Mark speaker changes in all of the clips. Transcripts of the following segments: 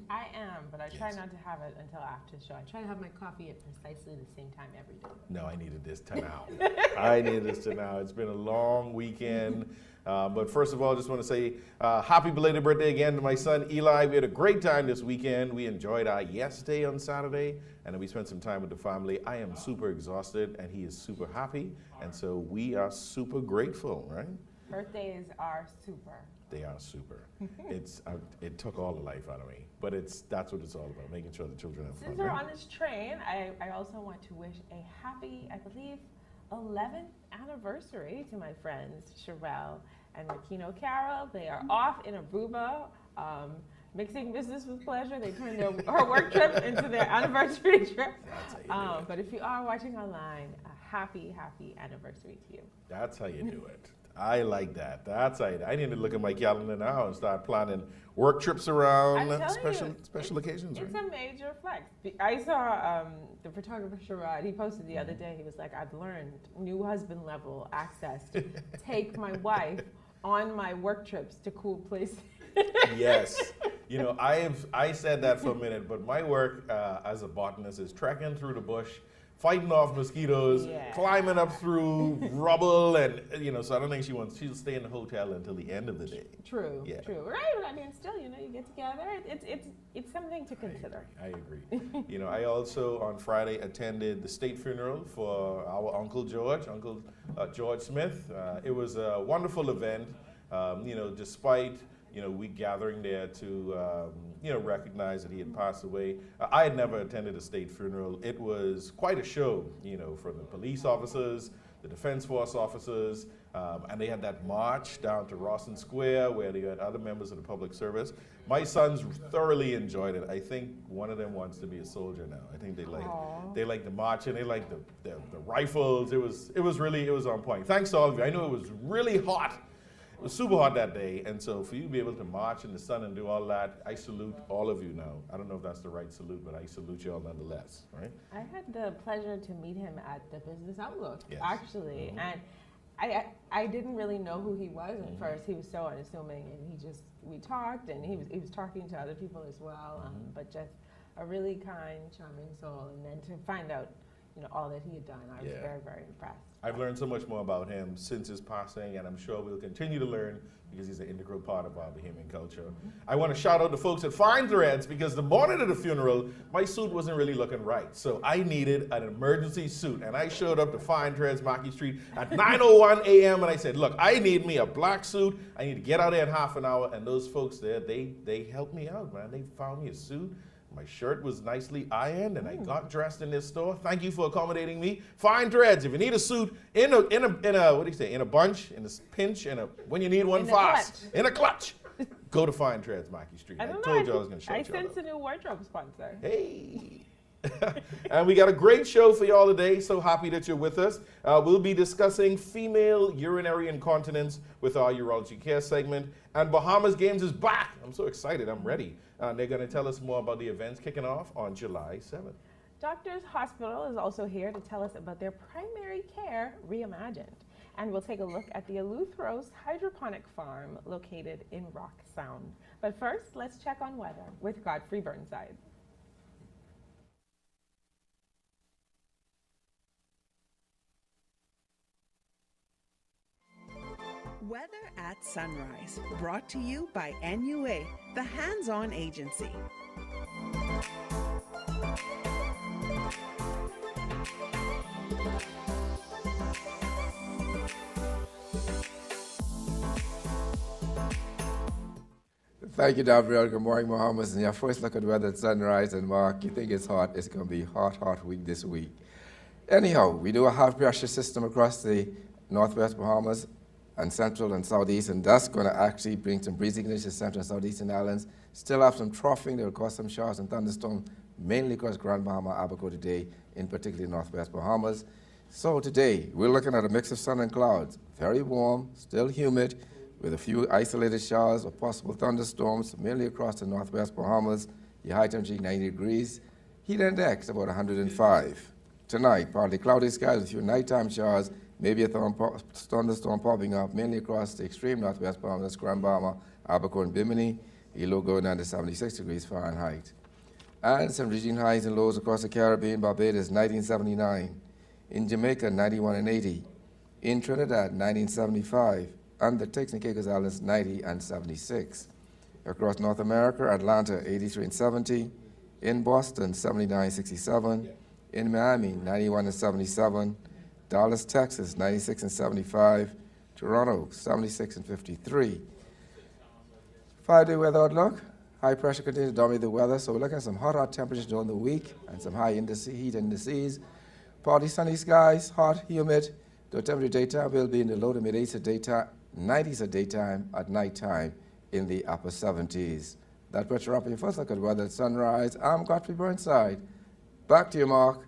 Speaker 1: I am, but I try not to have it until after the show. I try to have my coffee at precisely the same time every day.
Speaker 2: No, I needed this to now. I needed this to now. It's been a long weekend. But first of all, I just want to say happy belated birthday again to my son Eli. We had a great time this weekend. We enjoyed our yes day on Saturday, and then we spent some time with the family. I am super exhausted, and he is super happy, and so we are super grateful, right?
Speaker 1: Birthdays are super.
Speaker 2: They are super. It took all the life out of me, but that's what it's all about, making sure the children have fun.
Speaker 1: Since we're on this train, I also want to wish a happy, I believe, 11th anniversary to my friends Sherelle and Makino Carol. They are off in Aruba, mixing business with pleasure. They turned her work trip into their anniversary trip. But if you are watching online, a happy, happy anniversary to you.
Speaker 2: That's how you do it. I like that. That's how I need to look at my calendar now and start planning work trips around special occasions.
Speaker 1: It's a major flex. I saw the photographer Sherrod. He posted the other day. He was like, "I've learned new husband level access to take my wife on my work trips to cool places."
Speaker 2: Yes. You know, I said that for a minute, but my work as a botanist is trekking through the bush, fighting off mosquitoes, climbing up through rubble, and so I don't think she'll stay in the hotel until the end of the day.
Speaker 1: True, right? I mean, still, you get together. It's something to consider.
Speaker 2: I agree. I also on Friday attended the state funeral for our Uncle George Smith. It was a wonderful event. Despite we gathering there to recognize that he had passed away. I had never attended a state funeral. It was quite a show, from the police officers, the Defense Force officers, and they had that march down to Rawson Square where they had other members of the public service. My sons thoroughly enjoyed it. I think one of them wants to be a soldier now. I think they like the marching, they like the rifles. It was on point. Thanks to all of you. I know it was really hot. It was super hot that day, and so for you to be able to march in the sun and do all that, I salute all of you now. I don't know if that's the right salute, but I salute you all nonetheless, right?
Speaker 1: I had the pleasure to meet him at the Business Outlook, actually, and I didn't really know who he was at first. He was so unassuming, and we talked, and he was talking to other people as well, but just a really kind, charming soul, and then to find out all that he had done, I was very, very impressed.
Speaker 2: I've learned so much more about him since his passing, and I'm sure we'll continue to learn because he's an integral part of our Bahamian culture. I want to shout out the folks at Fine Threads because the morning of the funeral, my suit wasn't really looking right. So I needed an emergency suit, and I showed up to Fine Threads, Mackey Street at 9:01 a.m. and I said, look, I need me a black suit. I need to get out there in half an hour. And those folks there, they helped me out, man. They found me a suit. My shirt was nicely ironed, and I got dressed in this store. Thank you for accommodating me. Fine Threads. If you need a suit in a what do you say? In a bunch, in a pinch, when you need one fast, in a clutch. Go to Fine Threads, Mackey Street. I told you I was going to show you.
Speaker 1: I sense a new wardrobe sponsor.
Speaker 2: Hey. And we got a great show for y'all today. So happy that you're with us. We'll be discussing female urinary incontinence with our urology care segment. And Bahamas Games is back. I'm so excited. I'm ready. They're going to tell us more about the events kicking off on July 7th.
Speaker 1: Doctors Hospital is also here to tell us about their primary care reimagined. And we'll take a look at the Eleutheros hydroponic farm located in Rock Sound. But first, let's check on weather with Godfrey Burnside.
Speaker 3: Weather at Sunrise, brought to you by NUA, the hands-on agency.
Speaker 4: Thank you, Gabriel. Good morning, Bahamas. And your first look at weather at Sunrise, and Mark, you think it's hot. It's going to be hot week this week. Anyhow, we do a high-pressure system across the northwest Bahamas and central and southeast, and that's going to actually bring some breezy conditions to central and southeastern islands. Still have some troughing that will cause some showers and thunderstorms, mainly across Grand Bahama, Abaco today, in particularly northwest Bahamas. So today, we're looking at a mix of sun and clouds. Very warm, still humid, with a few isolated showers or possible thunderstorms, mainly across the northwest Bahamas. Your high temperature 90 degrees. Heat index about 105. Tonight, partly cloudy skies with a few nighttime showers, maybe a thunderstorm popping up, mainly across the extreme northwest Bahamas, Grand Bahama, Abaco, and Bimini. a low going down to 76 degrees Fahrenheit. And some region highs and lows across the Caribbean, Barbados, 1979. In Jamaica, 91 and 80. In Trinidad, 1975. And the Turks and Caicos Islands, 90 and 76. Across North America, Atlanta, 83 and 70. In Boston, 79 and 67. In Miami, 91 and 77. Dallas, Texas, 96 and 75. Toronto, 76 and 53. 5-day weather outlook. High pressure continues to dominate the weather, so we're looking at some hot temperatures during the week and some high heat indices. Partly sunny skies, hot, humid. The temperature daytime will be in the low to mid 80s at daytime, 90s at daytime, at nighttime in the upper 70s. That puts you up in your first look at weather at sunrise. I'm Godfrey Burnside. Back to you, Mark.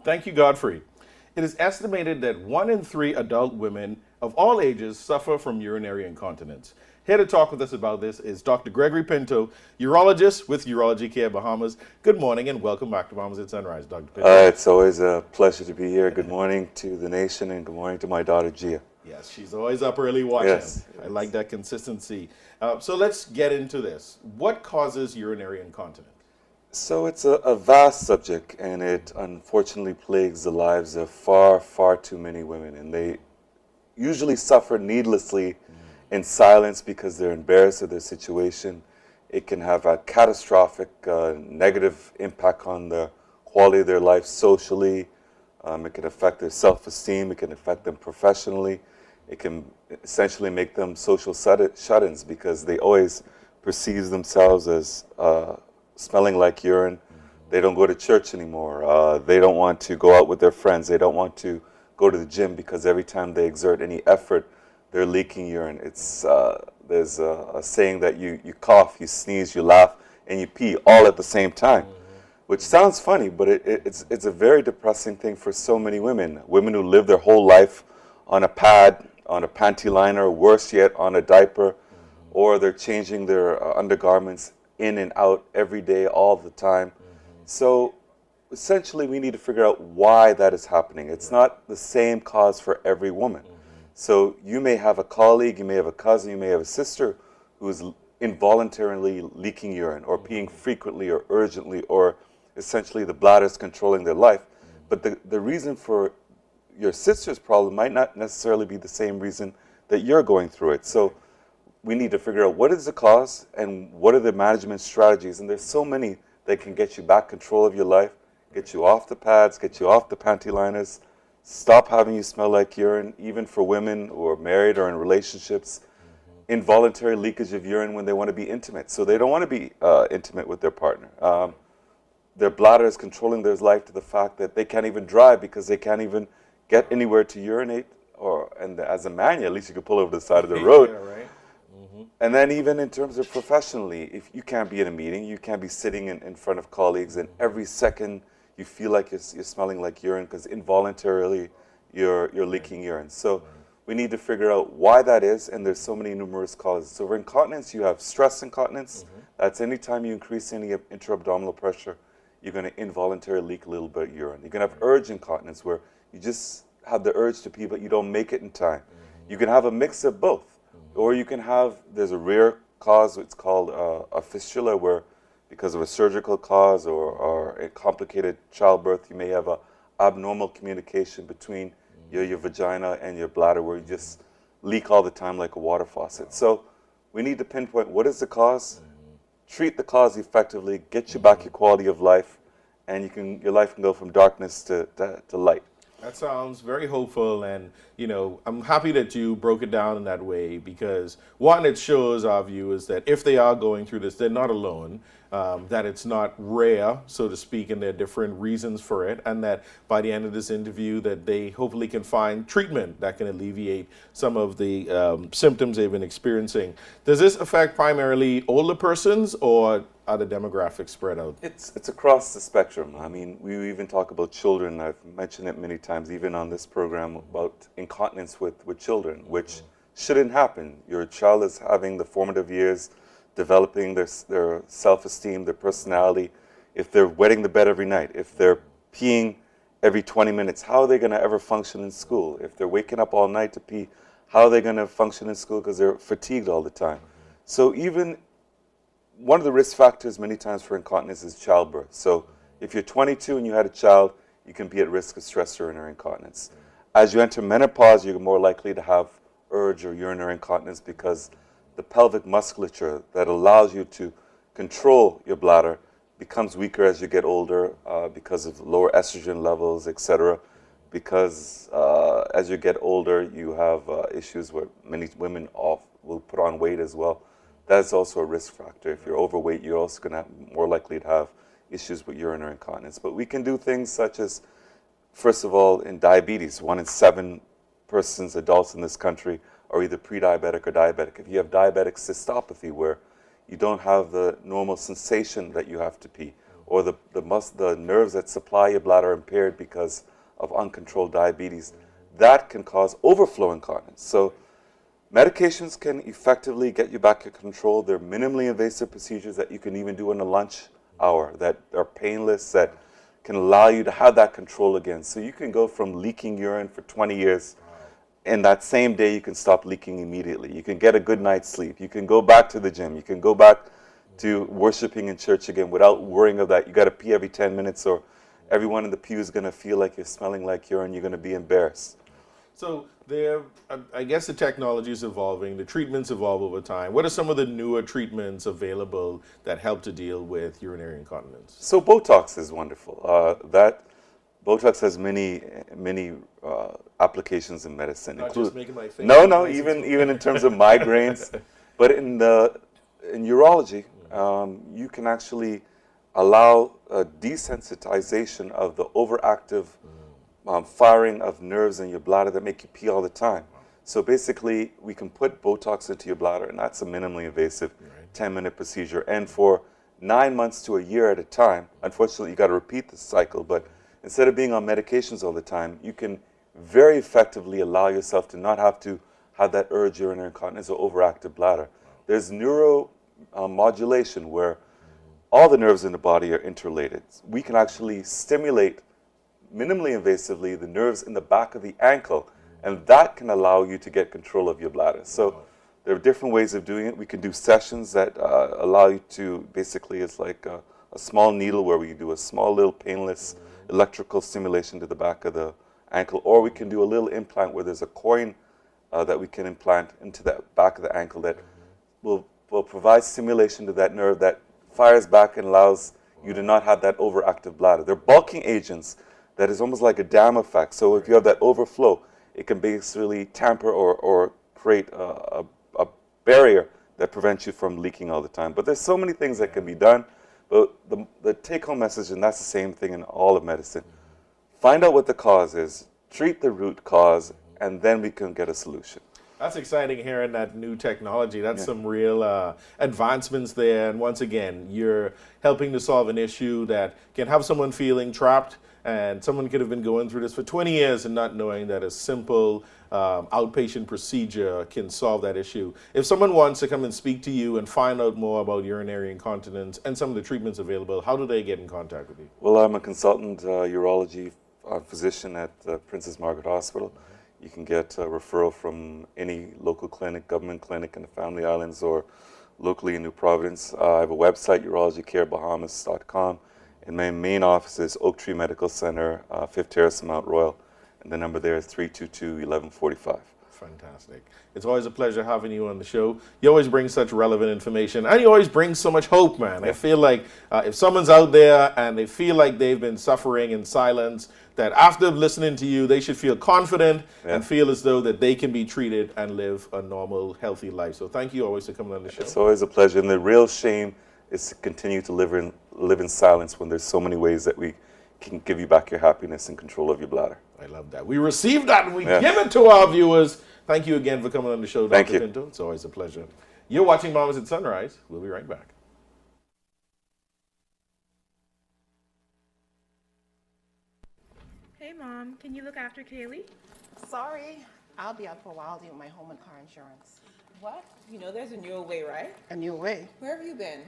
Speaker 2: Thank you, Godfrey. It is estimated that 1 in 3 adult women of all ages suffer from urinary incontinence. Here to talk with us about this is Dr. Greggory Pinto, urologist with Urology Care Bahamas. Good morning and welcome back to Bahamas at Sunrise, Dr. Pinto.
Speaker 5: It's always a pleasure to be here. Good morning to the nation and good morning to my daughter, Gia.
Speaker 2: Yes, she's always up early watching.
Speaker 5: Yes.
Speaker 2: I like that consistency. So let's get into this. What causes urinary incontinence?
Speaker 5: So it's a vast subject, and it unfortunately plagues the lives of far, far too many women. And they usually suffer needlessly in silence because they're embarrassed of their situation. It can have a catastrophic negative impact on the quality of their life socially. It can affect their self-esteem. It can affect them professionally. It can essentially make them social shut-ins because they always perceive themselves as smelling like urine. They don't go to church anymore. They don't want to go out with their friends. They don't want to go to the gym because every time they exert any effort, they're leaking urine. It's there's a saying that you cough, you sneeze, you laugh, and you pee all at the same time, which sounds funny, but it's a very depressing thing for so many women. Women who live their whole life on a pad, on a panty liner, worse yet, on a diaper, or they're changing their undergarments in and out every day, all the time. So essentially we need to figure out why that is happening. It's not the same cause for every woman. So you may have a colleague, you may have a cousin, you may have a sister who is involuntarily leaking urine or peeing frequently or urgently, or essentially the bladder is controlling their life. But the reason for your sister's problem might not necessarily be the same reason that you're going through it. So we need to figure out what is the cause and what are the management strategies. And there's so many that can get you back control of your life, get you off the pads, get you off the panty liners, stop having you smell like urine, even for women who are married or in relationships, involuntary leakage of urine when they want to be intimate. So they don't want to be intimate with their partner. Their bladder is controlling their life to the fact that they can't even drive because they can't even get anywhere to urinate. And as a man, at least you can pull over the side of the road.
Speaker 2: Yeah, right.
Speaker 5: And then even in terms of professionally, if you can't be in a meeting, you can't be sitting in front of colleagues, and every second you feel like you're smelling like urine because involuntarily you're leaking urine. So we need to figure out why that is, and there's so many numerous causes. So for incontinence, you have stress incontinence. That's anytime you increase any intra-abdominal pressure, you're going to involuntarily leak a little bit of urine. You can have urge incontinence where you just have the urge to pee, but you don't make it in time. You can have a mix of both. Or you can have, there's a rare cause, it's called a fistula, where because of a surgical cause or a complicated childbirth, you may have a abnormal communication between your vagina and your bladder where you just leak all the time like a water faucet. So we need to pinpoint what is the cause, treat the cause effectively, get you back your quality of life, and your life can go from darkness to light.
Speaker 2: That sounds very hopeful, and I'm happy that you broke it down in that way because one, it shows our viewers that if they are going through this, they're not alone. that it's not rare, so to speak, and there are different reasons for it, and that by the end of this interview that they hopefully can find treatment that can alleviate some of the symptoms they've been experiencing. Does this affect primarily older persons, or are the demographics spread out?
Speaker 5: It's across the spectrum. I mean, we even talk about children. I've mentioned it many times, even on this program, about incontinence with children, which shouldn't happen. Your child is having the formative years, developing their self-esteem, their personality. If they're wetting the bed every night, if they're peeing every 20 minutes, how are they going to ever function in school? If they're waking up all night to pee, how are they going to function in school because they're fatigued all the time? So even one of the risk factors many times for incontinence is childbirth. So if you're 22 and you had a child, you can be at risk of stress urinary incontinence. As you enter menopause, you're more likely to have urge or urinary incontinence because the pelvic musculature that allows you to control your bladder becomes weaker as you get older because of lower estrogen levels, etc. Because as you get older, you have issues where many women will put on weight as well. That's also a risk factor. If you're overweight, you're also going to have more likely to have issues with urinary incontinence. But we can do things such as, first of all, in diabetes, 1 in 7 persons, adults in this country, are either pre-diabetic or diabetic. If you have diabetic cystopathy, where you don't have the normal sensation that you have to pee, or the nerves that supply your bladder are impaired because of uncontrolled diabetes, that can cause overflow incontinence. So medications can effectively get you back in control. They're minimally invasive procedures that you can even do in a lunch hour that are painless, that can allow you to have that control again. So you can go from leaking urine for 20 years, and that same day you can stop leaking immediately. You can get a good night's sleep. You can go back to the gym. You can go back to worshiping in church again without worrying of that. You got to pee every 10 minutes or everyone in the pew is going to feel like you're smelling like urine. You're going to be embarrassed.
Speaker 2: So I guess the technology is evolving, the treatments evolve over time. What are some of the newer treatments available that help to deal with urinary incontinence?
Speaker 5: So Botox is wonderful. Botox has many applications in medicine.
Speaker 2: Not just making my face.
Speaker 5: No, even in terms of migraines. But in urology, you can actually allow a desensitization of the overactive firing of nerves in your bladder that make you pee all the time. So basically, we can put Botox into your bladder, and that's a minimally invasive 10-minute procedure. And for 9 months to a year at a time, unfortunately, you got to repeat the cycle, but instead of being on medications all the time, you can very effectively allow yourself to not have to have that urge urinary incontinence or overactive bladder. There's neuromodulation where all the nerves in the body are interrelated. We can actually stimulate minimally invasively the nerves in the back of the ankle, and that can allow you to get control of your bladder. So there are different ways of doing it. We can do sessions that allow you to, basically it's like a small needle where we do a small little painless electrical stimulation to the back of the ankle, or we can do a little implant where there's a coin that we can implant into the back of the ankle that will provide stimulation to that nerve that fires back and allows you to not have that overactive bladder. They're bulking agents that is almost like a dam effect. So if you have that overflow, it can basically tamper or create a barrier that prevents you from leaking all the time. But there's so many things that can be done. But the take-home message, and that's the same thing in all of medicine, find out what the cause is, treat the root cause, and then we can get a solution.
Speaker 2: That's exciting hearing that new technology. That's some real advancements there. And once again, you're helping to solve an issue that can have someone feeling trapped, and someone could have been going through this for 20 years and not knowing that a simple outpatient procedure can solve that issue. If someone wants to come and speak to you and find out more about urinary incontinence and some of the treatments available, how do they get in contact with you?
Speaker 5: Well, I'm a consultant urology physician at Princess Margaret Hospital. You can get a referral from any local clinic, government clinic in the Family Islands or locally in New Providence. I have a website, urologycarebahamas.com. And my main office is Oak Tree Medical Center, 5th Terrace, Mount Royal. And the number there is 322-1145.
Speaker 2: Fantastic. It's always a pleasure having you on the show. You always bring such relevant information, and you always bring so much hope, man. I feel like if someone's out there and they feel like they've been suffering in silence, that after listening to you, they should feel confident and feel as though that they can be treated and live a normal, healthy life. So thank you always for coming on the show.
Speaker 5: It's always a pleasure. And the real shame is to continue to live in silence when there's so many ways that we can give you back your happiness and control of your bladder.
Speaker 2: I love that. We received that and we give it to our viewers. Thank you again for coming on the show, Dr.
Speaker 5: Thank you.
Speaker 2: Pinto. It's always a pleasure. You're watching Bahamas at Sunrise. We'll be right back.
Speaker 6: Hey, Mom, can you look after Kaylee?
Speaker 7: Sorry, I'll be out for a while dealing with my home and car insurance.
Speaker 6: What? You know there's a newer way, right?
Speaker 7: A new way.
Speaker 6: Where have you been?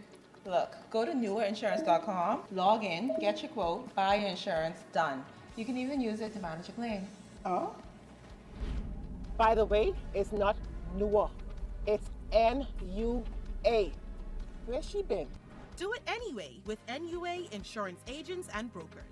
Speaker 6: Look, go to newerinsurance.com, log in, get your quote, buy your insurance, done. You can even use it to manage your claim.
Speaker 7: Oh? By the way, it's not newer. It's N-U-A. Where's she been?
Speaker 8: Do it anyway with NUA Insurance Agents and Brokers.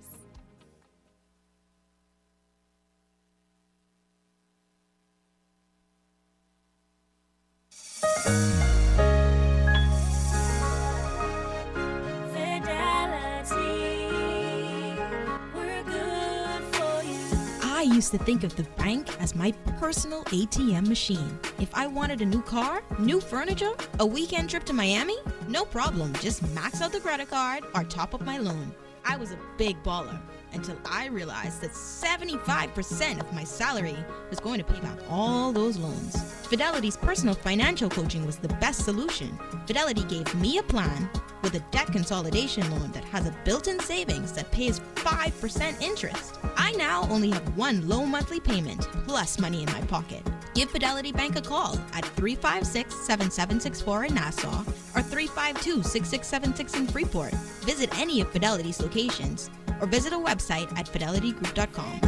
Speaker 9: I used to think of the bank as my personal ATM machine. If I wanted a new car, new furniture, a weekend trip to Miami, no problem, just max out the credit card or top up my loan. I was a big baller until I realized that 75% of my salary was going to pay back all those loans. Fidelity's personal financial coaching was the best solution. Fidelity gave me a plan with a debt consolidation loan that has a built-in savings that pays 5% interest. I now only have one low monthly payment plus money in my pocket. Give Fidelity Bank a call at 356-7764 in Nassau or 352-6676 in Freeport. Visit any of Fidelity's locations or visit a website at fidelitygroup.com.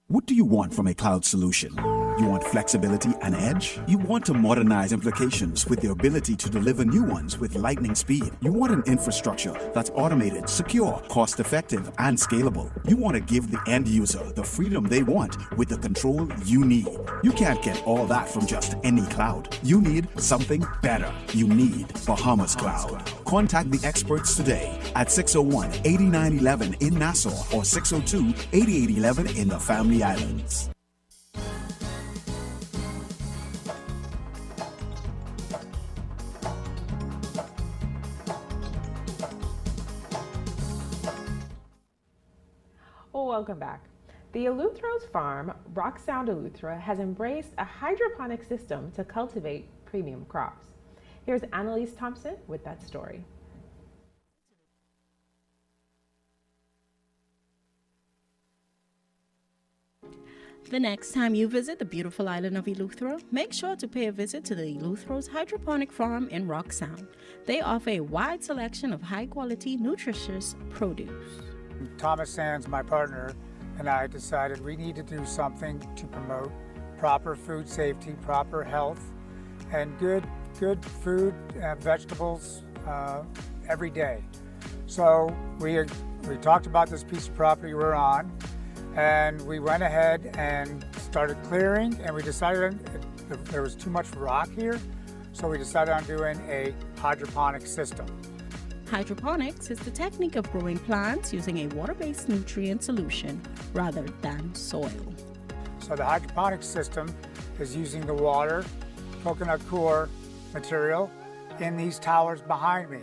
Speaker 10: What do you want from a cloud solution? You want flexibility and edge? You want to modernize applications with the ability to deliver new ones with lightning speed. You want an infrastructure that's automated, secure, cost-effective, and scalable. You want to give the end user the freedom they want with the control you need. You can't get all that from just any cloud. You need something better. You need Bahamas Cloud. Contact the experts today at 601-8911 in Nassau or 602-8811 in the Family Islands.
Speaker 1: Welcome back. The Eleutheros farm, Rock Sound Eleuthera, has embraced a hydroponic system to cultivate premium crops. Here's Annalise Thompson with that story.
Speaker 11: The next time you visit the beautiful island of Eleuthera, make sure to pay a visit to the Eleutheros Hydroponic Farm in Rock Sound. They offer a wide selection of high-quality, nutritious produce.
Speaker 12: Thomas Sands, my partner, and I decided we need to do something to promote proper food safety, proper health, and good food, vegetables every day. So we talked about this piece of property we're on, and we went ahead and started clearing, and we decided there was too much rock here, so we decided on doing a hydroponic system.
Speaker 11: Hydroponics is the technique of growing plants using a water-based nutrient solution rather than soil.
Speaker 12: So the hydroponic system is using the water, coconut core material in these towers behind me.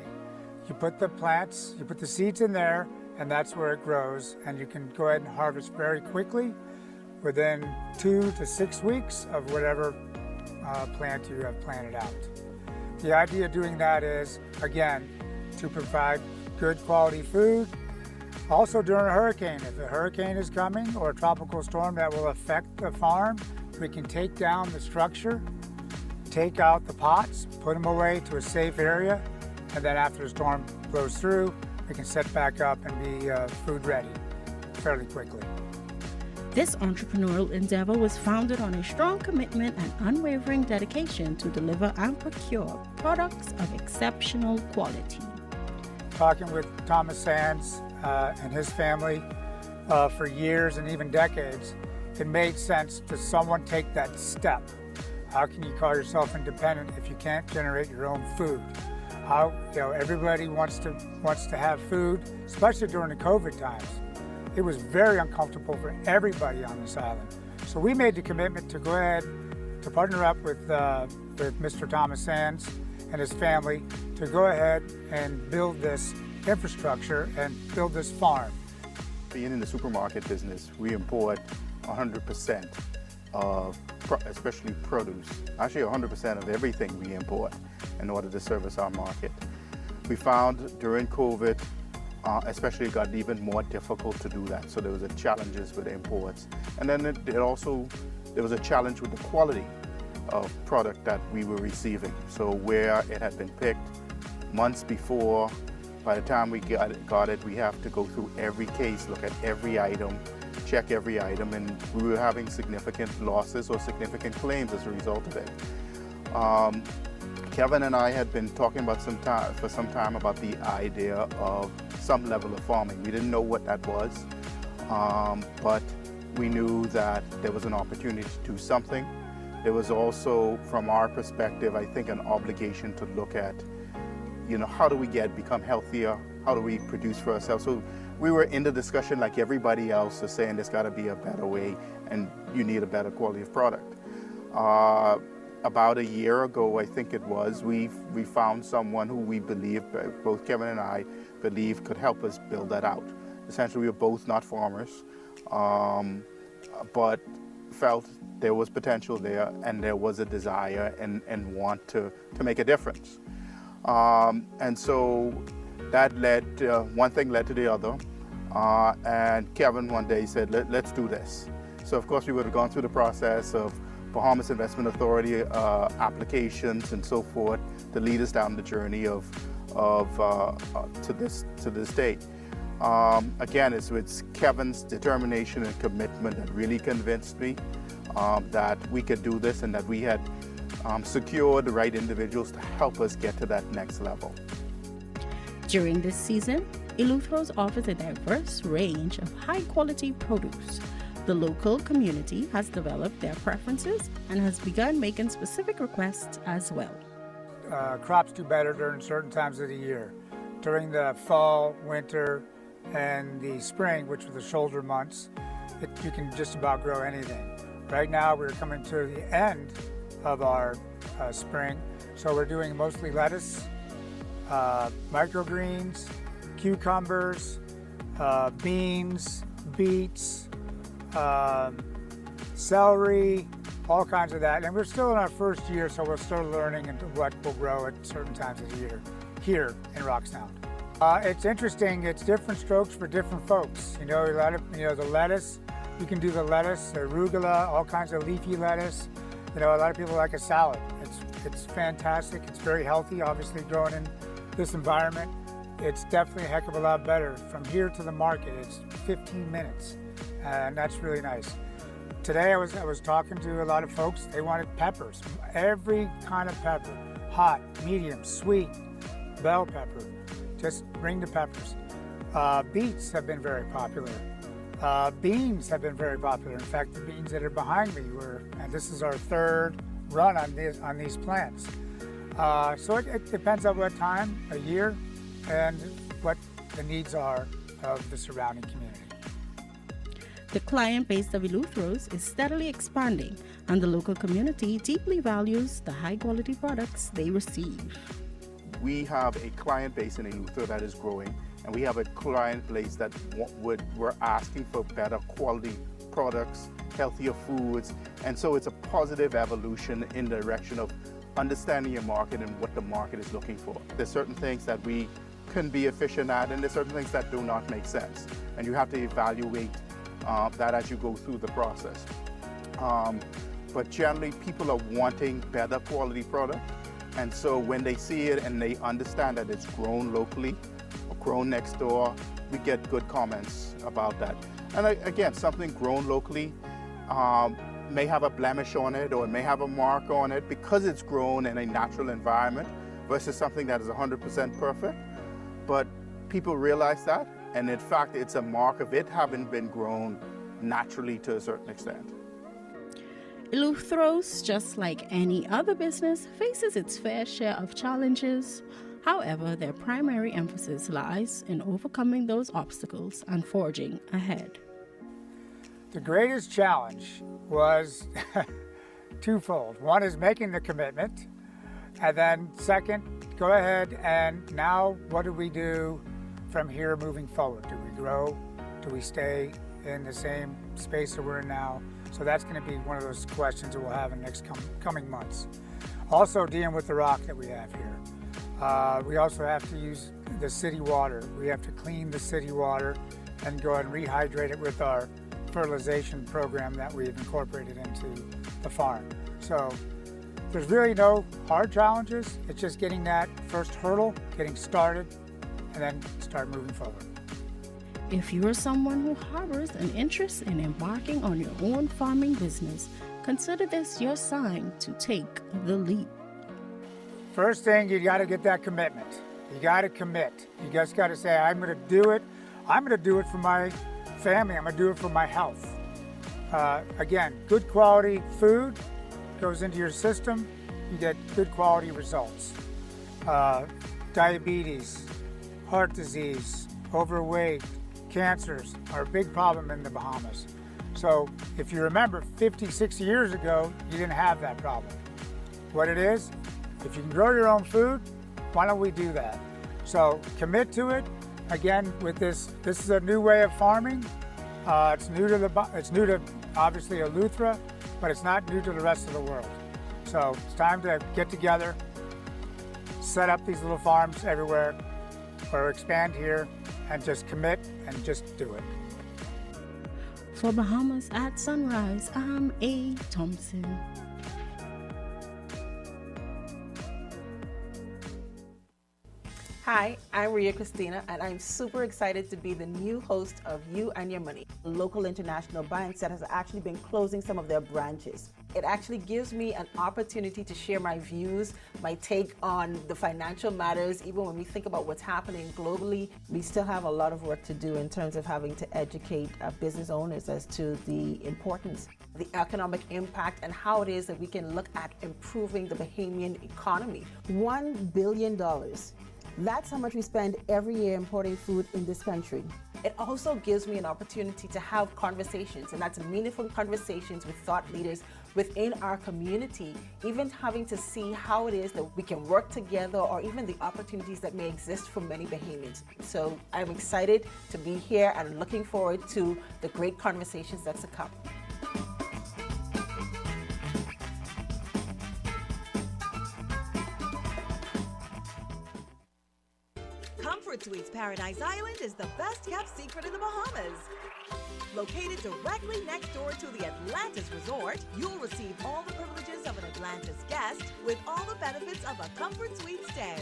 Speaker 12: You put the plants, you put the seeds in there, and that's where it grows, and you can go ahead and harvest very quickly within 2 to 6 weeks of whatever plant you have planted out. The idea of doing that is, again, to provide good quality food. Also during a hurricane, if a hurricane is coming or a tropical storm that will affect the farm, we can take down the structure, take out the pots, put them away to a safe area, and then after the storm blows through, we can set back up and be food ready fairly quickly.
Speaker 11: This entrepreneurial endeavor was founded on a strong commitment and unwavering dedication to deliver and procure products of exceptional quality.
Speaker 12: Talking with Thomas Sands and his family for years and even decades, it made sense to someone take that step. How can you call yourself independent if you can't generate your own food? Everybody wants to have food, especially during the COVID times. it was very uncomfortable for everybody on this island. So we made the commitment to go ahead to partner up with Mr. Thomas Sands and his family to go ahead and build this infrastructure and build this farm.
Speaker 13: Being in the supermarket business, we import 100% of, especially produce, actually 100% of everything we import in order to service our market. We found during COVID, especially it got even more difficult to do that. So there was challenges with imports. And then there was a challenge with the quality of product that we were receiving. So where it had been picked months before, by the time we got it, we have to go through every case, look at every item, check every item, and we were having significant losses or significant claims as a result of it. Kevin and I had been talking for some time about the idea of some level of farming. We didn't know what that was, but we knew that there was an opportunity to do something. There was also, from our perspective, I think, an obligation to look at, how do we become healthier? How do we produce for ourselves? So we were in the discussion like everybody else is saying there's got to be a better way and you need a better quality of product. About a year ago, I think it was, we found someone who we believe, both Kevin and I believe, could help us build that out. Essentially, we were both not farmers, but felt there was potential there and there was a desire and want to make a difference. And so that one thing led to the other. And Kevin one day said, let's do this. So of course we would have gone through the process of Bahamas Investment Authority applications and so forth to lead us down the journey to this date. Again, it's Kevin's determination and commitment that really convinced me that we could do this and that we had secured the right individuals to help us get to that next level.
Speaker 11: During this season, Eleutheros offers a diverse range of high-quality produce. The local community has developed their preferences and has begun making specific requests as well.
Speaker 12: Crops do better during certain times of the year. During the fall, winter, and the spring, which are the shoulder months, you can just about grow anything. Right now, we're coming to the end of our spring, so we're doing mostly lettuce, microgreens, cucumbers, beans, beets, celery, all kinds of that. And we're still in our first year, so we're still learning into what will grow at certain times of the year here in Rocksound. It's interesting, it's different strokes for different folks. The lettuce, you can do the lettuce, the arugula, all kinds of leafy lettuce. A lot of people like a salad. It's fantastic, it's very healthy, obviously growing in this environment. It's definitely a heck of a lot better. From here to the market, it's 15 minutes, and that's really nice. Today I was talking to a lot of folks, they wanted peppers, every kind of pepper, hot, medium, sweet, bell pepper, just bring the peppers. Beets have been very popular. Beans have been very popular. In fact, the beans that are behind me and this is our third run on these plants. So it depends on what time, a year, and what the needs are of the surrounding community.
Speaker 11: The client base of Eleutheros is steadily expanding, and the local community deeply values the high-quality products they receive.
Speaker 13: We have a client base in Eleutheros that is growing, and we have a client base that we're asking for better quality products, healthier foods, and so it's a positive evolution in the direction of understanding your market and what the market is looking for. There's certain things that we can be efficient at, and there's certain things that do not make sense, and you have to evaluate that as you go through the process. But generally, people are wanting better quality product, and so when they see it and they understand that it's grown locally or grown next door, we get good comments about that. And again, something grown locally may have a blemish on it or it may have a mark on it because it's grown in a natural environment versus something that is 100% perfect. But people realize that, and in fact, it's a mark of it having been grown naturally to a certain extent.
Speaker 11: Eleutheros, just like any other business, faces its fair share of challenges, However, their primary emphasis lies in overcoming those obstacles and forging ahead.
Speaker 12: The greatest challenge was twofold. One is making the commitment, and then second, go ahead and now what do we do from here moving forward? Do we grow? Do we stay in the same space that we're in now? So that's going to be one of those questions that we'll have in the next coming months. Also dealing with the rock that we have here. We also have to use the city water. We have to clean the city water and go and rehydrate it with our fertilization program that we've incorporated into the farm. So there's really no hard challenges. It's just getting that first hurdle, getting started, and then start moving forward.
Speaker 11: If you are someone who harbors an interest in embarking on your own farming business, consider this your sign to take the leap.
Speaker 12: First thing, you got to get that commitment. You got to commit. You just got to say, I'm going to do it. I'm going to do it for my family. I'm going to do it for my health. Again, good quality food goes into your system. You get good quality results. Diabetes, heart disease, overweight, cancers are a big problem in the Bahamas. So if you remember 50, 60 years ago, you didn't have that problem. What it is, if you can grow your own food, why don't we do that? So commit to it. Again, with this is a new way of farming. It's new to obviously Eleutheros, but it's not new to the rest of the world. So it's time to get together, set up these little farms everywhere, or expand here, and just commit and just do it.
Speaker 11: For Bahamas at Sunrise, I'm A. Thompson.
Speaker 14: Hi, I'm Ria Christina, and I'm super excited to be the new host of You and Your Money. Local international banks that has actually been closing some of their branches. It actually gives me an opportunity to share my views, my take on the financial matters. Even when we think about what's happening globally, we still have a lot of work to do in terms of having to educate business owners as to the importance, the economic impact, and how it is that we can look at improving the Bahamian economy. $1 billion. That's how much we spend every year importing food in this country. It also gives me an opportunity to have conversations, and that's meaningful conversations with thought leaders within our community, even having to see how it is that we can work together, or even the opportunities that may exist for many Bahamians. So I'm excited to be here and looking forward to the great conversations that's to come.
Speaker 15: Comfort Suites Paradise Island is the best kept secret in the Bahamas. Located directly next door to the Atlantis Resort, you'll receive all the privileges of an Atlantis guest with all the benefits of a Comfort Suite stay.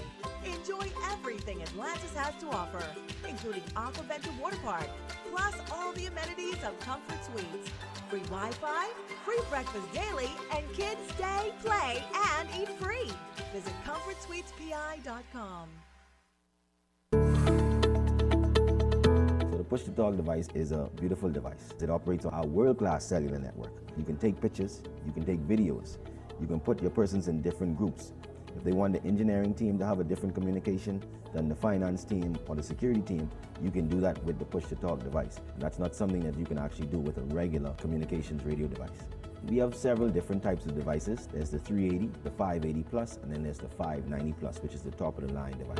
Speaker 15: Enjoy everything Atlantis has to offer, including Aquaventure Water Park, plus all the amenities of Comfort Suites. Free Wi-Fi, free breakfast daily, and kids stay, play, and eat free. Visit ComfortSuitesPI.com.
Speaker 16: The push-to-talk device is a beautiful device. It operates on our world-class cellular network. You can take pictures, you can take videos, you can put your persons in different groups. If they want the engineering team to have a different communication than the finance team or the security team, you can do that with the push-to-talk device. And that's not something that you can actually do with a regular communications radio device. We have several different types of devices. There's the 380, the 580 plus, and then there's the 590 plus, which is the top of the line device.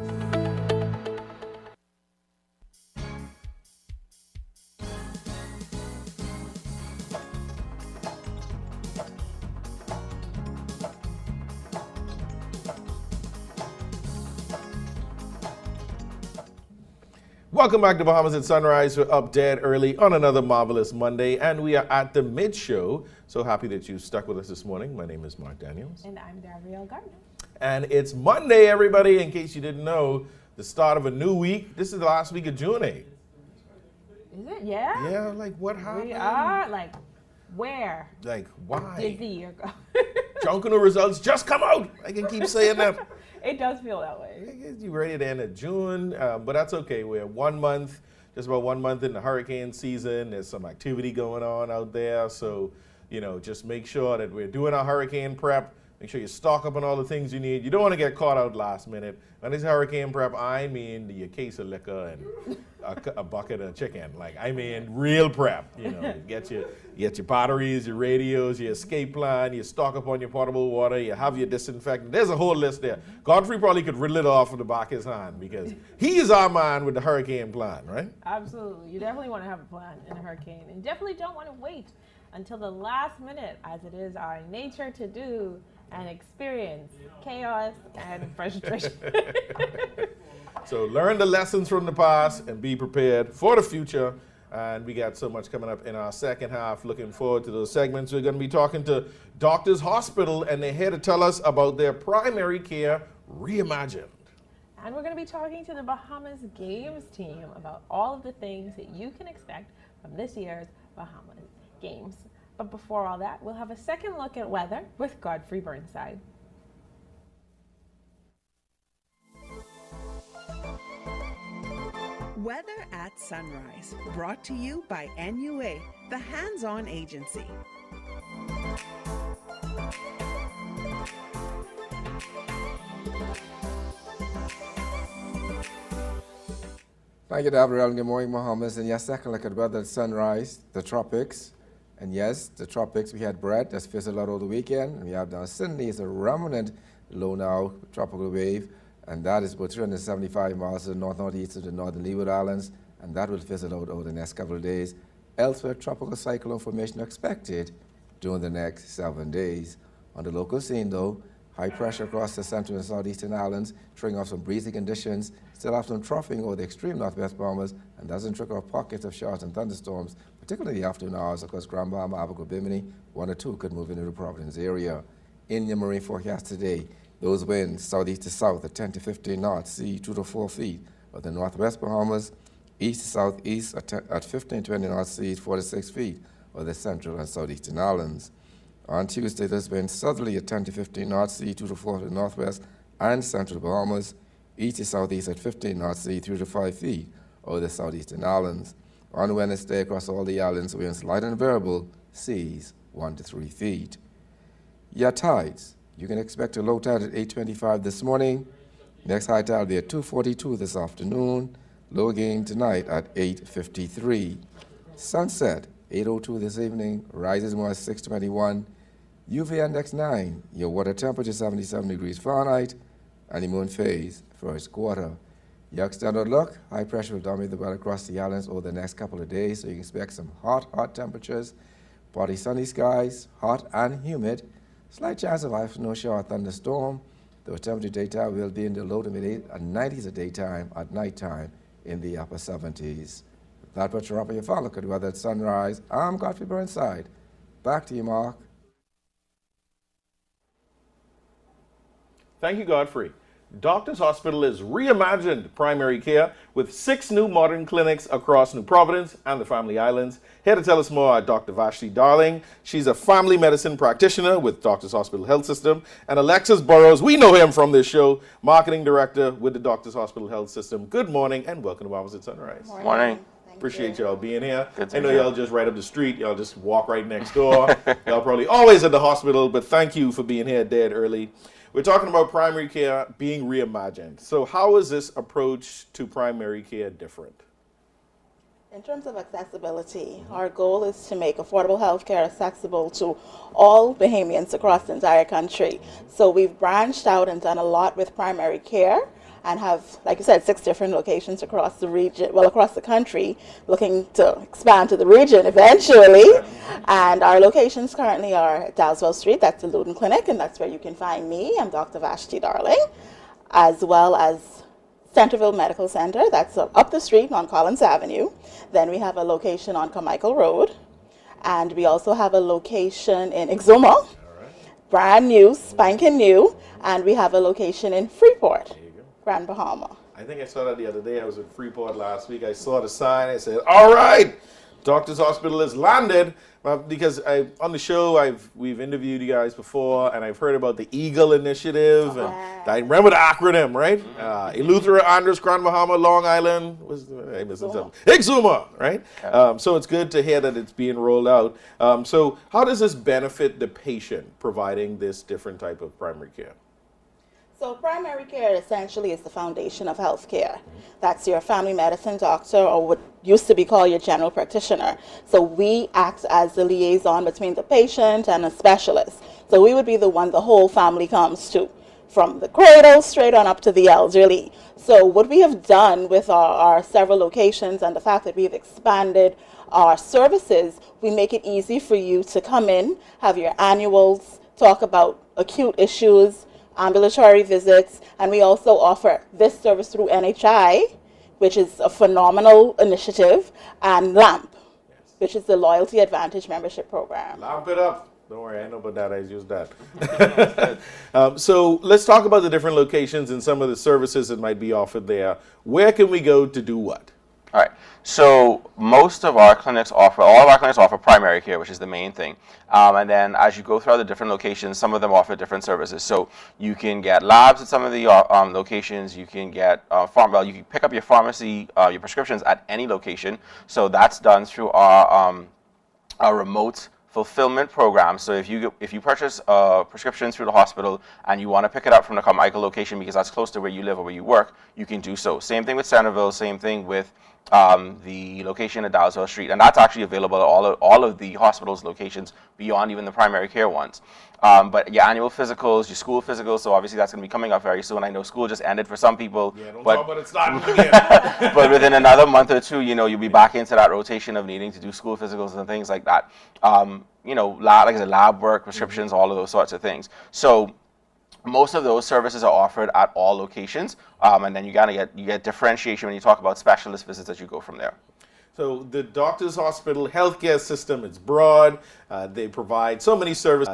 Speaker 2: Welcome back to Bahamas at Sunrise. We're up dead early on another marvelous Monday, and we are at the mid-show. So happy that you stuck with us this morning. My name is Mark Daniels.
Speaker 1: And I'm Gabrielle Gardner.
Speaker 2: And it's Monday, everybody, in case you didn't know, the start of a new week. This is the last week of June 8th.
Speaker 1: Is it? Yeah?
Speaker 2: Yeah, like what happened?
Speaker 1: We are, like, where?
Speaker 2: Like, why?
Speaker 1: Did the year go?
Speaker 2: Junkanoo results just come out. I can keep saying that.
Speaker 1: It does feel that way.
Speaker 2: You're ready to end of June, but that's okay. We're 1 month, just about 1 month in the hurricane season. There's some activity going on out there. So, you know, just make sure that we're doing our hurricane prep, Make sure you stock up on all the things you need. You don't want to get caught out last minute. When it's hurricane prep, I mean your case of liquor and a bucket of chicken. Like, I mean real prep. You know, get your batteries, your radios, your escape plan, you stock up on your potable water, you have your disinfectant. There's a whole list there. Godfrey probably could riddle it off of the back of his hand because he is our man with the hurricane plan, right?
Speaker 1: Absolutely. You definitely want to have a plan in a hurricane, and definitely don't want to wait until the last minute, as it is our nature to do, and experience chaos and frustration.
Speaker 2: So learn the lessons from the past and be prepared for the future. And we got so much coming up in our second half. Looking forward to those segments. We're going to be talking to Doctors Hospital, and they're here to tell us about their primary care reimagined.
Speaker 1: And we're going to be talking to the Bahamas Games team about all of the things that you can expect from this year's Bahamas Games. But before all that, we'll have a second look at weather with Godfrey Burnside.
Speaker 3: Weather at Sunrise, brought to you by NUA, the hands-on agency.
Speaker 4: Thank you, Gabrielle. Good morning, Bahamas. And yes, second look at weather at sunrise, the tropics. And yes, the tropics, we had Brett that's fizzled out over the weekend. We have now Sydney, it's a remnant low now, tropical wave. And that is about 375 miles to the north-northeast of the northern Leeward Islands. And that will fizzle out over the next couple of days. Elsewhere, tropical cyclone formation expected during the next 7 days. On the local scene, though, high pressure across the central and southeastern islands, triggering off some breezy conditions, still have some troughing over the extreme northwest Bahamas, and doesn't trigger off pockets of showers and thunderstorms, particularly in the afternoon hours across Grand Bahama, Abaco, Bimini. 1 or 2 could move into the Providence area. In your marine forecast today, those winds southeast to south at 10 to 15 knots, sea 2 to 4 feet. Of the northwest Bahamas, east to southeast at 15 to 20 knots, sea 4 to 6 feet. Of the central and southeastern islands. On Tuesday, there's been southerly at 10 to 15 knots, sea 2 to 4 to the northwest and central Bahamas, east to southeast at 15 knots, sea 3 to 5 feet over the southeastern islands. On Wednesday, across all the islands, winds light and variable, seas 1 to 3 feet. Your tides, you can expect a low tide at 8:25 this morning. Next high tide will be at 2:42 this afternoon. Low again tonight at 8:53. Sunset, 8:02 this evening, rises more at 6:21. UV index 9, your water temperature 77 degrees Fahrenheit, and the moon phase, first quarter. Your extended look, high pressure will dominate the weather across the islands over the next couple of days, so you can expect some hot temperatures, partly sunny skies, hot and humid, slight chance of afternoon shower or thunderstorm. The temperature daytime will be in the low to mid 90s at daytime, at nighttime in the upper 70s. That puts you up on your final look at weather at sunrise. I'm Godfrey Burnside. Back to you, Mark.
Speaker 2: Thank you, Godfrey. Doctors Hospital is reimagined primary care with 6 new modern clinics across New Providence and the Family Islands. Here to tell us more are Dr. Vashti Darling. She's a family medicine practitioner with Doctors Hospital Health System. And Alexis Burrows, we know him from this show, marketing director with the Doctors Hospital Health System. Good morning and welcome to Bahamas at Sunrise.
Speaker 5: Morning.
Speaker 2: Appreciate y'all being here.
Speaker 5: Good to
Speaker 2: I know
Speaker 5: be here.
Speaker 2: y'all just right up the street. Y'all just walk right next door. Y'all probably always at the hospital, but thank you for being here dead early. We're talking about primary care being reimagined. So how is this approach to primary care different?
Speaker 7: In terms of accessibility, our goal is to make affordable healthcare accessible to all Bahamians across the entire country. So we've branched out and done a lot with primary care and have, like you said, 6 different locations across the region, well, across the country, looking to expand to the region eventually. And our locations currently are at Dalesville Street, that's the Luton Clinic, and that's where you can find me. I'm Dr. Vashti Darling, as well as Centerville Medical Center, that's up the street on Collins Avenue. Then we have a location on Carmichael Road, and we also have a location in Exuma, brand new, spanking new, and we have a location in Freeport, Grand Bahama.
Speaker 2: I think I saw that the other day. I was at Freeport last week. I saw the sign. I said, all right, Doctor's Hospital has landed because on the show we've interviewed you guys before, and I've heard about the Eagle Initiative, and I remember the acronym, right? Eleutheros, Andros, Grand Bahama, Long Island, Exuma, right? So it's good to hear that it's being rolled out. So how does this benefit the patient, providing this different type of primary care?
Speaker 7: So primary care essentially is the foundation of healthcare. That's your family medicine doctor, or what used to be called your general practitioner. So we act as the liaison between the patient and a specialist. So we would be the one the whole family comes to, from the cradle straight on up to the elderly. So what we have done with our several locations and the fact that we've expanded our services, we make it easy for you to come in, have your annuals, talk about acute issues, ambulatory visits, and we also offer this service through NHI, which is a phenomenal initiative, and LAMP, which is the Loyalty Advantage Membership Program.
Speaker 2: LAMP it up. Don't worry, I know about that. I used that. So let's talk about the different locations and some of the services that might be offered there. Where can we go to do what?
Speaker 17: All right. So all of our clinics offer primary care, which is the main thing. And then as you go throughout the different locations, some of them offer different services. So you can get labs at some of the locations. You can get you can pick up your pharmacy, your prescriptions at any location. So that's done through our remote fulfillment program. So if you purchase a prescription through the hospital and you want to pick it up from the Carmichael location because that's close to where you live or where you work, you can do so. Same thing with Centerville, same thing with the location at Dalzell Street, and that's actually available at all of the hospital's locations beyond even the primary care ones. But your annual physicals, your school physicals, so obviously that's going to be coming up very soon. I know school just ended for some people.
Speaker 2: Yeah, don't
Speaker 17: but,
Speaker 2: talk about it starting again.
Speaker 17: But within another month or two, you'll be back into that rotation of needing to do school physicals and things like that. Like I said, lab work, prescriptions, all of those sorts of things. So most of those services are offered at all locations, and then you get differentiation when you talk about specialist visits as you go from there.
Speaker 2: So the Doctor's Hospital healthcare system, it's broad. They provide so many services.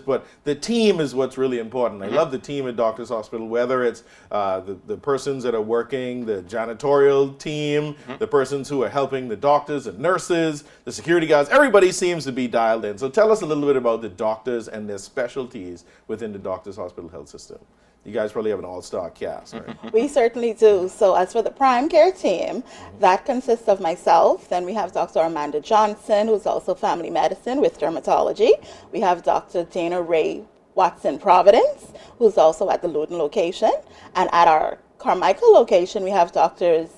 Speaker 2: But the team is what's really important. I love the team at Doctor's Hospital, whether it's the persons that are working, the janitorial team, the persons who are helping the doctors and nurses, the security guards. Everybody seems to be dialed in. So tell us a little bit about the doctors and their specialties within the Doctor's Hospital health system. You guys probably have an all-star cast, right?
Speaker 7: We certainly do. So as for the prime care team, that consists of myself. Then we have Dr. Amanda Johnson, who's also family medicine with dermatology. We have Dr. Dana Ray Watson Providence, who's also at the Loudon location. And at our Carmichael location, we have Drs.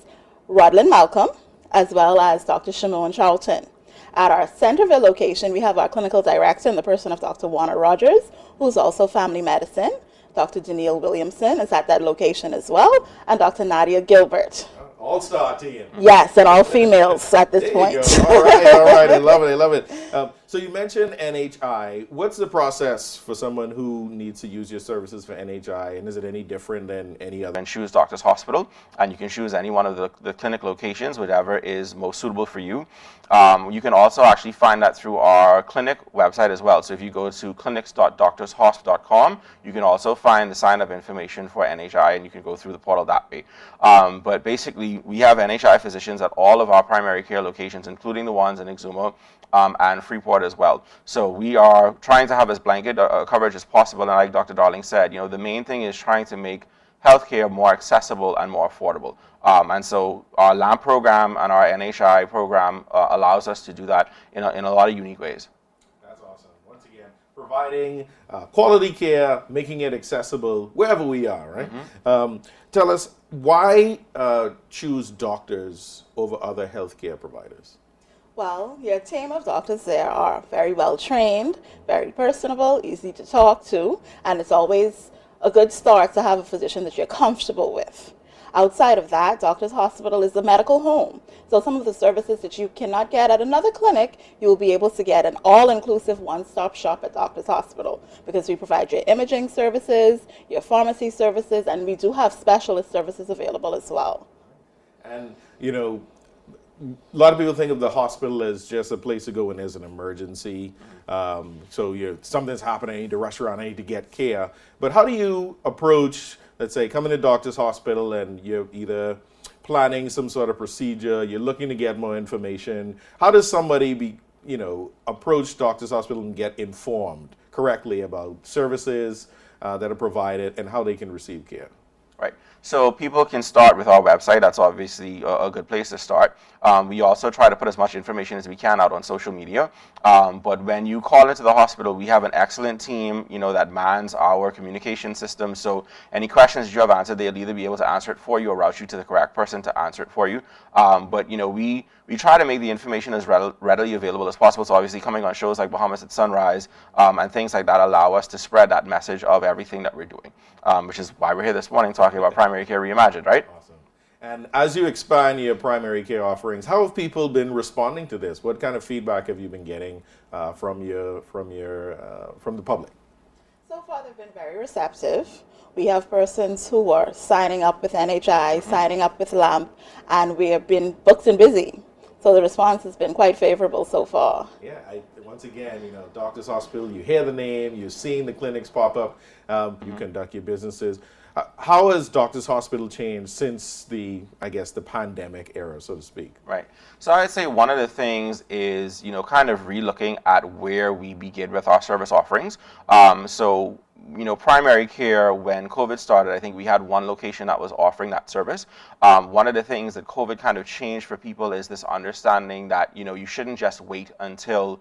Speaker 7: Rodlin Malcolm, as well as Dr. Shimon Charlton. At our Centerville location, we have our clinical director in the person of Dr. Warner Rogers, who's also family medicine. Dr. Danielle Williamson is at that location as well, and Dr. Nadia Gilbert.
Speaker 2: All-star team.
Speaker 7: Yes, and all females at this point.
Speaker 2: You go. All right, I love it. So you mentioned NHI. What's the process for someone who needs to use your services for NHI, and is it any different than any other?
Speaker 17: And choose Doctor's Hospital, and you can choose any one of the clinic locations, whatever is most suitable for you. You can also actually find that through our clinic website as well. So if you go to clinics.doctorshosp.com, you can also find the sign-up information for NHI, and you can go through the portal that way. But basically, we have NHI physicians at all of our primary care locations, including the ones in Exuma and Freeport as well. So we are trying to have as blanket coverage as possible, and like Dr. Darling said, the main thing is trying to make healthcare more accessible and more affordable. And so our LAMP program and our NHI program allows us to do that in a lot of unique ways.
Speaker 2: That's awesome. Once again, providing quality care, making it accessible wherever we are, right? Tell us, why choose doctors over other healthcare providers?
Speaker 7: Well, your team of doctors there are very well trained, very personable, easy to talk to, and it's always a good start to have a physician that you're comfortable with. Outside of that, Doctor's Hospital is a medical home. So some of the services that you cannot get at another clinic, you will be able to get an all-inclusive one-stop shop at Doctor's Hospital, because we provide your imaging services, your pharmacy services, and we do have specialist services available as well.
Speaker 2: And, a lot of people think of the hospital as just a place to go when there's an emergency. So something's happening, I need to rush around, I need to get care. But how do you approach, let's say, coming to Doctor's Hospital and you're either planning some sort of procedure, you're looking to get more information. How does somebody approach Doctors Hospital and get informed correctly about services that are provided and how they can receive care?
Speaker 17: Right. So people can start with our website. That's obviously a good place to start. We also try to put as much information as we can out on social media. But when you call into the hospital, we have an excellent team, that mans our communication system. So any questions you have answered, they'll either be able to answer it for you or route you to the correct person to answer it for you. But we try to make the information as readily available as possible. So obviously coming on shows like Bahamas at Sunrise and things like that allow us to spread that message of everything that we're doing, which is why we're here this morning talking about primary care reimagined, right?
Speaker 2: Awesome. And as you expand your primary care offerings, how have people been responding to this? What kind of feedback have you been getting from the public?
Speaker 7: So far, they've been very receptive. We have persons who are signing up with NHI, signing up with LAMP, and we have been booked and busy. So the response has been quite favorable so far.
Speaker 2: Yeah, once again, Doctors Hospital, you hear the name, you're seeing the clinics pop up, you conduct your businesses. How has Doctors Hospital changed since the pandemic era, so to speak?
Speaker 17: Right. So I'd say one of the things is, kind of re-looking at where we begin with our service offerings. Primary care, when COVID started, I think we had one location that was offering that service. One of the things that COVID kind of changed for people is this understanding that, you shouldn't just wait until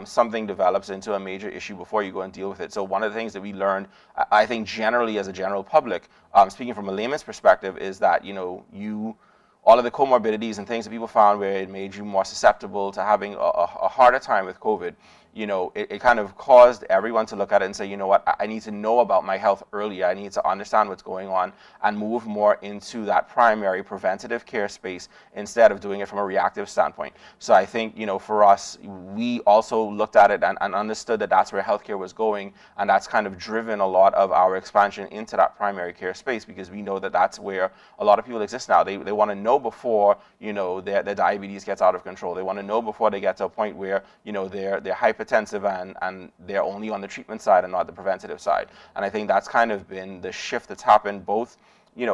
Speaker 17: something develops into a major issue before you go and deal with it. So one of the things that we learned, I think generally as a general public, speaking from a layman's perspective, is that, all of the comorbidities and things that people found where it made you more susceptible to having a harder time with COVID, it kind of caused everyone to look at it and say, you know what, I need to know about my health earlier. I need to understand what's going on and move more into that primary preventative care space instead of doing it from a reactive standpoint. So I think, for us, we also looked at it and understood that that's where healthcare was going, and that's kind of driven a lot of our expansion into that primary care space, because we know that that's where a lot of people exist now. They want to know before, their diabetes gets out of control. They want to know before they get to a point where, they're hypertensive and they're only on the treatment side and not the preventative side. And I think that's kind of been the shift that's happened both,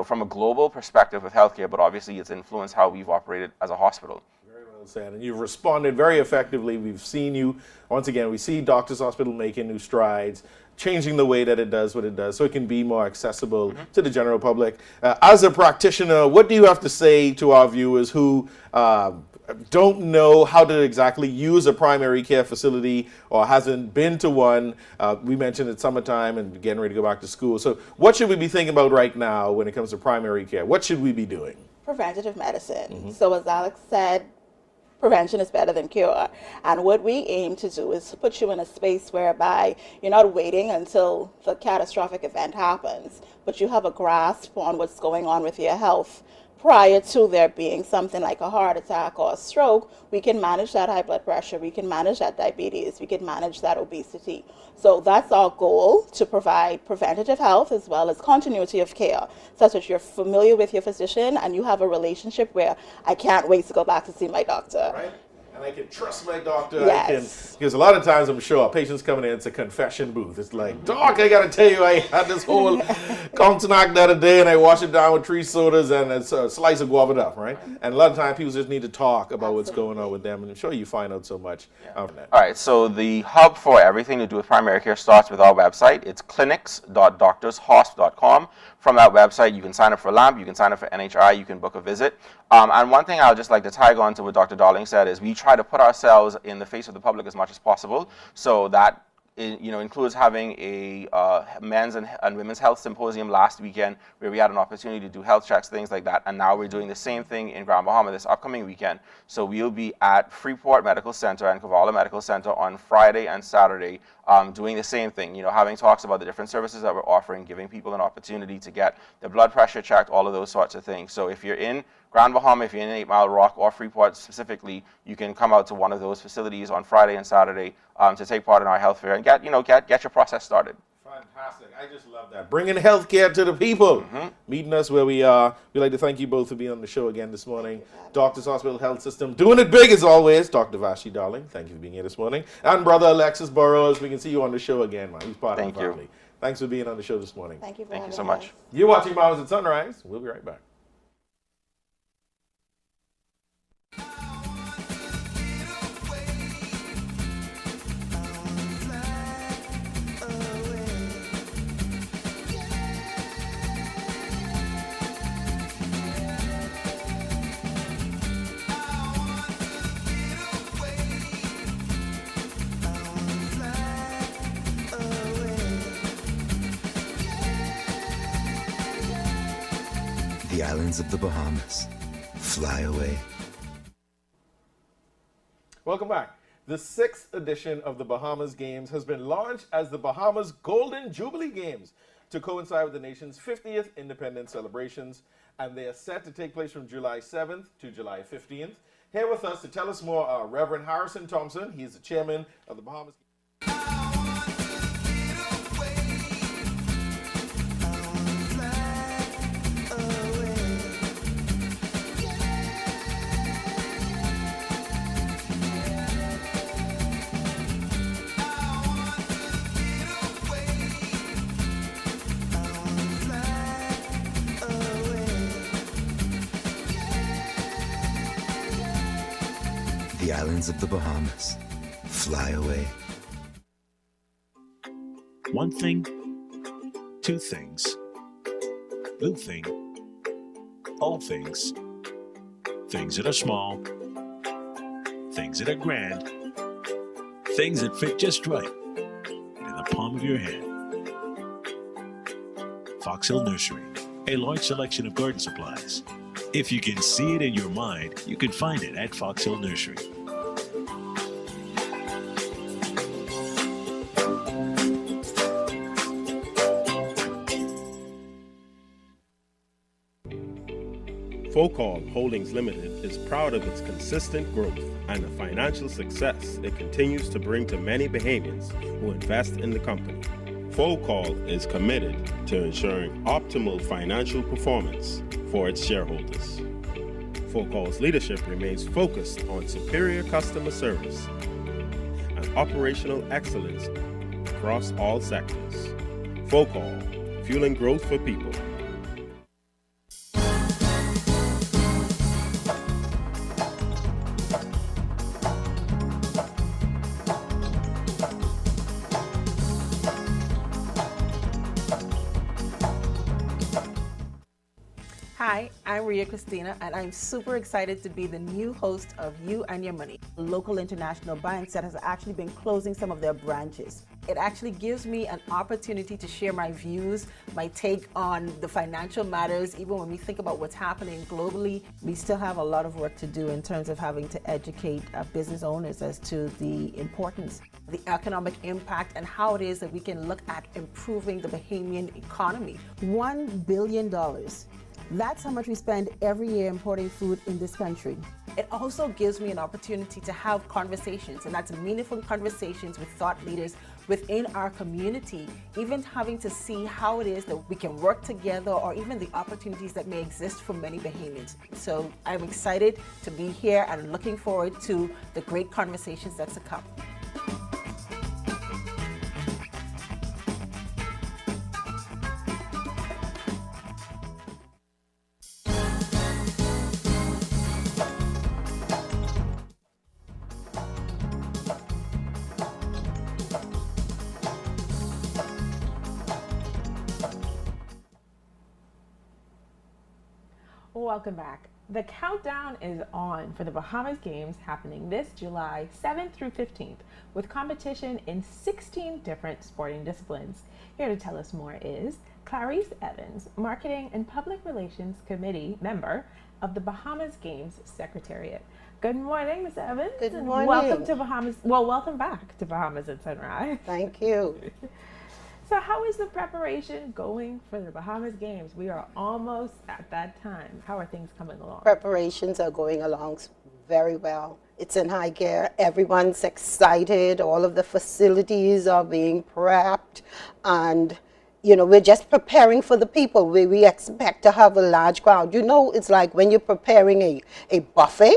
Speaker 17: from a global perspective with healthcare, but obviously it's influenced how we've operated as a hospital.
Speaker 2: Very well said. And you've responded very effectively. We've seen you, once again, we see Doctors Hospital making new strides, changing the way that it does what it does so it can be more accessible to the general public. As a practitioner, what do you have to say to our viewers who don't know how to exactly use a primary care facility or hasn't been to one? We mentioned it's summertime and getting ready to go back to school. So what should we be thinking about right now when it comes to primary care? What should we be doing?
Speaker 7: Preventative medicine. So as Alex said, prevention is better than cure. And what we aim to do is to put you in a space whereby you're not waiting until the catastrophic event happens, but you have a grasp on what's going on with your health prior to there being something like a heart attack or a stroke. We can manage that high blood pressure, we can manage that diabetes, we can manage that obesity. So that's our goal, to provide preventative health as well as continuity of care, such that you're familiar with your physician and you have a relationship where I can't wait to go back to see my doctor.
Speaker 2: Right. And I can trust my doctor.
Speaker 7: Yes.
Speaker 2: Because a lot of times I'm sure patients coming in, it's a confession booth. It's like, doc, I got to tell you, I had this whole Comptonac the other day and I washed it down with 3 sodas and it's a slice of guava duff, right? And a lot of times people just need to talk about what's going on with them, and I'm sure you find out so much from that.
Speaker 17: All right, so the hub for everything to do with primary care starts with our website. It's clinics.doctorshosp.com. From that website, you can sign up for LAMP, you can sign up for NHI, you can book a visit. And one thing I'll just like to tag on to what Dr. Darling said is we try to put ourselves in the face of the public as much as possible. So that includes having a men's and women's health symposium last weekend where we had an opportunity to do health checks, things like that. And now we're doing the same thing in Grand Bahama this upcoming weekend. So we'll be at Freeport Medical Center and Cavala Medical Center on Friday and Saturday doing the same thing, having talks about the different services that we're offering, giving people an opportunity to get their blood pressure checked, all of those sorts of things. So if you're in Grand Bahama, if you're in 8 Mile Rock or Freeport specifically, you can come out to one of those facilities on Friday and Saturday to take part in our health fair and get your process started.
Speaker 2: Fantastic. I just love that. Bringing healthcare to the people. Meeting us where we are. We'd like to thank you both for being on the show again this morning. Doctors Hospital Health System doing it big as always. Dr. Vashti, darling, thank you for being here this morning. And brother Alexis Burrows, we can see you on the show again, man. He's part of the family. Thanks for being on the show this morning.
Speaker 7: Thank you
Speaker 17: so much.
Speaker 2: You're watching Bahamas at Sunrise. We'll be right back.
Speaker 18: The islands of the Bahamas. Fly away.
Speaker 2: Welcome back. The 6th edition of the Bahamas Games has been launched as the Bahamas Golden Jubilee Games to coincide with the nation's 50th independence celebrations, and they are set to take place from July 7th to July 15th. Here with us to tell us more are Reverend Harrison Thompson. He's the chairman of the Bahamas
Speaker 18: The islands of the Bahamas. Fly away.
Speaker 19: One thing, two things. Blue thing, old things. Things that are small, things that are grand, things that fit just right in the palm of your hand. Fox Hill Nursery, a large selection of garden supplies. If you can see it in your mind, you can find it at Fox Hill Nursery.
Speaker 20: Focal Holdings Limited is proud of its consistent growth and the financial success it continues to bring to many Bahamians who invest in the company. Focal is committed to ensuring optimal financial performance for its shareholders. Focal's leadership remains focused on superior customer service and operational excellence across all sectors. Focal, fueling growth for people.
Speaker 14: Hi, I'm Ria Christina, and I'm super excited to be the new host of You and Your Money, a local international bank that has actually been closing some of their branches. It actually gives me an opportunity to share my views, my take on the financial matters. Even when we think about what's happening globally, we still have a lot of work to do in terms of having to educate business owners as to the importance, the economic impact, and how it is that we can look at improving the Bahamian economy. $1 billion. That's how much we spend every year importing food in this country. It also gives me an opportunity to have conversations, and that's meaningful conversations with thought leaders within our community, even having to see how it is that we can work together, or even the opportunities that may exist for many Bahamians. So I'm excited to be here and looking forward to the great conversations that's to come.
Speaker 1: Welcome back. The countdown is on for the Bahamas Games happening this July 7th through 15th with competition in 16 different sporting disciplines. Here to tell us more is Clarice Evans, Marketing and Public Relations Committee member of the Bahamas Games Secretariat. Good morning, Ms. Evans.
Speaker 21: Good morning.
Speaker 1: Welcome to Bahamas. Well, welcome back to Bahamas at Sunrise.
Speaker 21: Thank you.
Speaker 1: So how is the preparation going for the Bahamas Games? We are almost at that time. How are things coming along?
Speaker 21: Preparations are going along very well. It's in high gear. Everyone's excited. All of the facilities are being prepped. And, you know, we're just preparing for the people. We expect to have a large crowd. You know, it's like when you're preparing a buffet.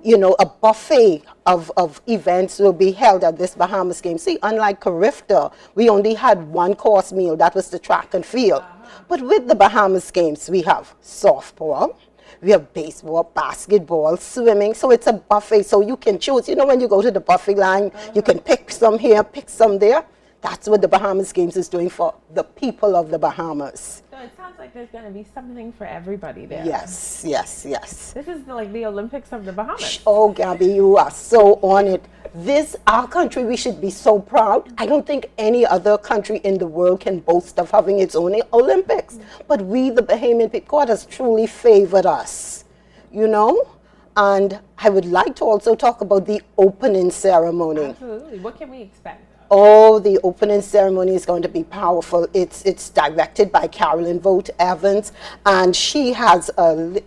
Speaker 21: You know, a buffet of events will be held at this Bahamas Games. See, unlike Carifta, we only had one course meal. That was the track and field. But with the Bahamas Games, we have softball, we have baseball, basketball, swimming. So it's a buffet, so you can choose. You know, when you go to the buffet line, you can pick some here, pick some there. That's what the Bahamas Games is doing for the people of the Bahamas.
Speaker 1: So it sounds like there's going to be something for everybody there.
Speaker 21: Yes, yes, yes.
Speaker 1: This is like the Olympics of the Bahamas.
Speaker 21: Oh, Gabby, you are so on it. This, our country, we should be so proud. I don't think any other country in the world can boast of having its own Olympics. But we, the Bahamian people, God has truly favored us, you know? And I would like to also talk about the opening ceremony.
Speaker 1: Absolutely. What can we expect?
Speaker 21: Oh, the opening ceremony is going to be powerful. It's directed by Carolyn Vogt Evans, and she has a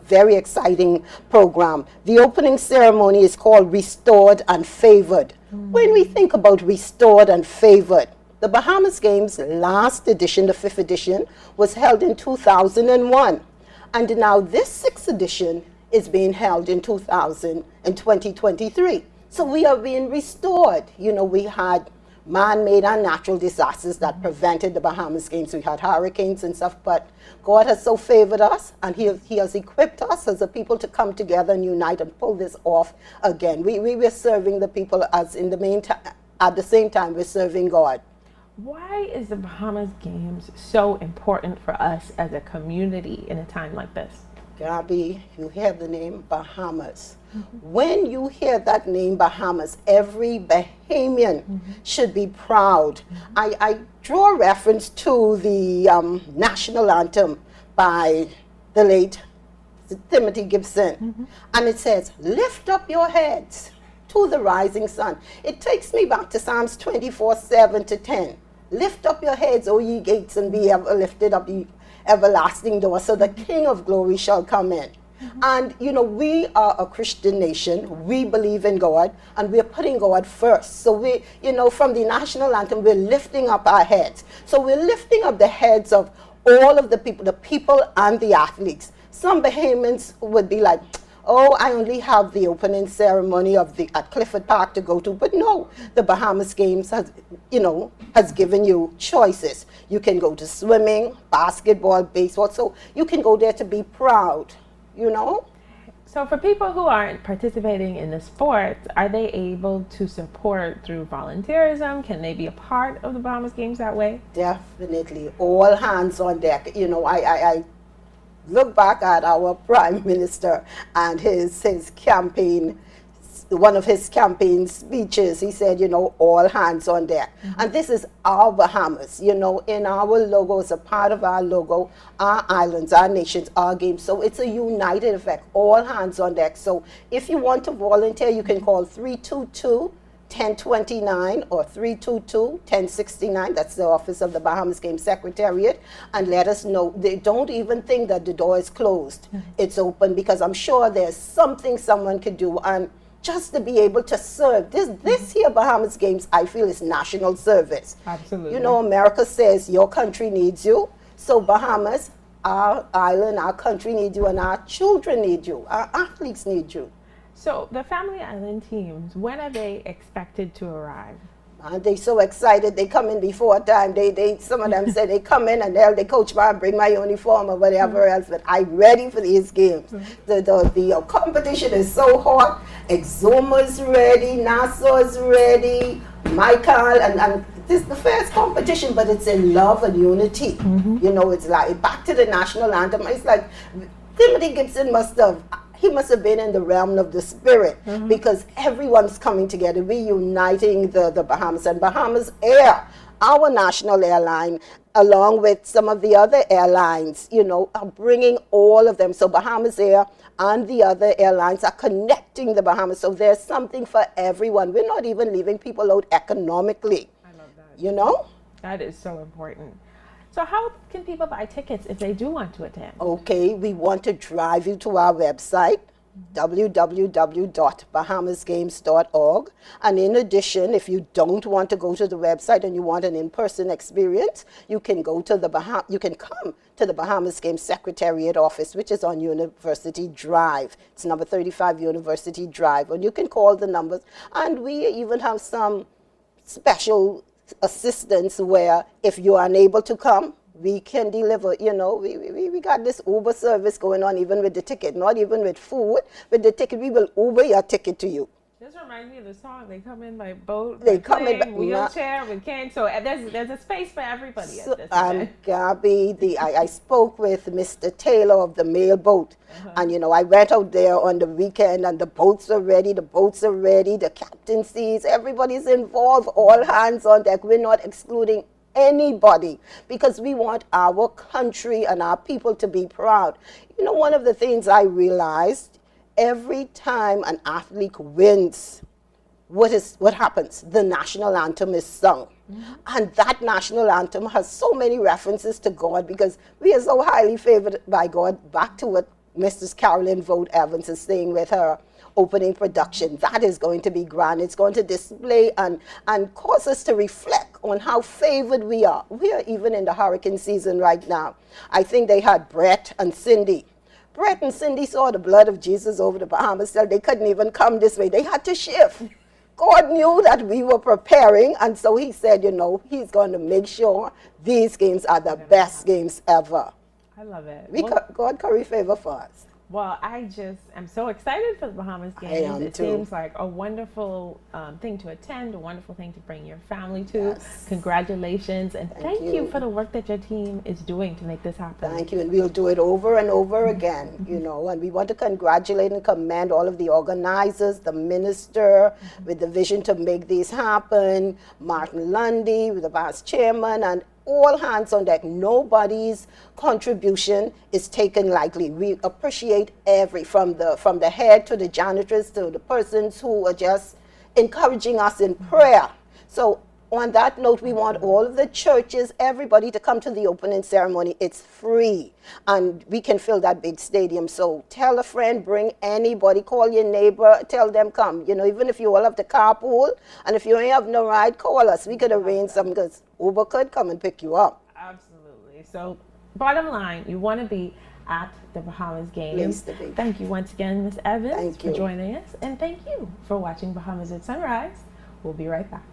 Speaker 21: very exciting program. The opening ceremony is called Restored and Favored. When we think about restored and favored, the Bahamas Games last edition, the 5th edition, was held in 2001. And now this 6th edition is being held in 2023. So we are being restored. You know, we had man-made and natural disasters that prevented the Bahamas Games. We had hurricanes and stuff, but God has so favored us, and He has equipped us as a people to come together and unite and pull this off again. We were serving the people as in the meantime, at the same time we're serving God.
Speaker 1: Why is the Bahamas Games so important for us as a community in a time like this?
Speaker 21: Gabby, you hear the name Bahamas. When you hear that name Bahamas, every Bahamian should be proud. I draw reference to the national anthem by the late Timothy Gibson. And it says, lift up your heads to the rising sun. It takes me back to Psalms 24:7-10. Lift up your heads, O ye gates, and be ever lifted up, ye everlasting doors, so the King of glory shall come in. And, you know, we are a Christian nation. We believe in God, and we're putting God first. So we, you know, from the national anthem, we're lifting up our heads. So we're lifting up the heads of all of the people and the athletes. Some Bahamians would be like, oh, I only have the opening ceremony at Clifford Park to go to. But no, the Bahamas Games has given you choices. You can go to swimming, basketball, baseball. So you can go there to be proud, you know?
Speaker 1: So for people who aren't participating in the sports, are they able to support through volunteerism? Can they be a part of the Bahamas Games that way?
Speaker 21: Definitely. All hands on deck. You know, I look back at our Prime Minister and his campaign, one of his campaign speeches. He said, you know, all hands on deck. And this is our Bahamas, you know, in our logo, it's a part of our logo, our islands, our nations, our games. So it's a united effect, all hands on deck. So if you want to volunteer, you can call 322-1029 or 322-1069. That's the office of the Bahamas Games Secretariat, and let us know. They don't even think that the door is closed. It's open, because I'm sure there's something someone could do, and just to be able to serve. This here Bahamas Games, I feel, is national service.
Speaker 1: Absolutely.
Speaker 21: You know, America says your country needs you. So Bahamas, our island, our country needs you, and our children need you. Our athletes need you.
Speaker 1: So the Family Island teams, when are they expected to arrive?
Speaker 21: And they so excited, they come in before time. Some of them say they come in and they coach me, bring my uniform or whatever else, but I'm ready for these games. The competition is so hot. Exuma's ready, Nassau's ready, Michael, and this is the first competition, but it's in love and unity. You know, it's like back to the national anthem. It's like Timothy Gibson must have been in the realm of the spirit, because everyone's coming together. We're uniting the Bahamas, and Bahamas Air, our national airline, along with some of the other airlines, you know, are bringing all of them. So Bahamas Air and the other airlines are connecting the Bahamas. So there's something for everyone. We're not even leaving people out economically. I love that. You know?
Speaker 1: That is so important. So how can people buy tickets if they do want to attend?
Speaker 21: Okay, we want to drive you to our website, www.bahamasgames.org. And in addition, if you don't want to go to the website and you want an in-person experience, you can come to the Bahamas Games Secretariat office, which is on University Drive. It's number 35 University Drive. And you can call the numbers. And we even have some special assistance where if you are unable to come, we can deliver. You know, we got this Uber service going on, even with the ticket, not even with food. With the ticket, we will Uber your ticket to you.
Speaker 1: This reminds me of the song. They come in by boat,
Speaker 21: They
Speaker 1: by
Speaker 21: come in
Speaker 1: plane,
Speaker 21: by-
Speaker 1: wheelchair, with cane. So there's a space for everybody at this
Speaker 21: And
Speaker 1: event.
Speaker 21: Gabby, I spoke with Mr. Taylor of the mail boat, and you know, I went out there on the weekend, and the boats are ready, the captaincies, everybody's involved, all hands on deck. We're not excluding anybody because we want our country and our people to be proud. You know, one of the things I realized, every time an athlete wins, what happens? The national anthem is sung. And that national anthem has so many references to God because we are so highly favored by God. Back to what Mrs. Carolyn Vogt Evans is saying with her opening production. That is going to be grand. It's going to display and cause us to reflect on how favored we are. We are even in the hurricane season right now. I think they had Brett and Cindy. Brett and Cindy saw the blood of Jesus over the Bahamas. So they couldn't even come this way. They had to shift. God knew that we were preparing, and so he said, you know, he's going to make sure these games are the best games ever.
Speaker 1: I love it.
Speaker 21: God curry favor for us.
Speaker 1: Well, I just am so excited for the Bahamas
Speaker 21: I
Speaker 1: Games.
Speaker 21: am
Speaker 1: It
Speaker 21: too.
Speaker 1: seems like a wonderful thing to attend, a wonderful thing to bring your family to. Congratulations, and thank you for the work that your team is doing to make this happen.
Speaker 21: Thank you, and we'll do it over and over again, you know, and we want to congratulate and commend all of the organizers, the minister with the vision to make these happen, Martin Lundy with the vice chairman, and all hands on deck. Nobody's contribution is taken lightly. We appreciate from the head to the janitors to the persons who are just encouraging us in prayer. So on that note, we want all of the churches, everybody to come to the opening ceremony. It's free, and we can fill that big stadium. So tell a friend, bring anybody, call your neighbor, tell them come. You know, even if you all have to carpool, and if you ain't have no ride, call us. We could arrange something because Uber could come and pick you up.
Speaker 1: Absolutely. So bottom line, you want to be at the Bahamas Games.
Speaker 21: Pleased to be.
Speaker 1: Thank you once again, Ms. Evans,
Speaker 21: Thank
Speaker 1: for
Speaker 21: you.
Speaker 1: joining us, and thank you for watching Bahamas at Sunrise. We'll be right back.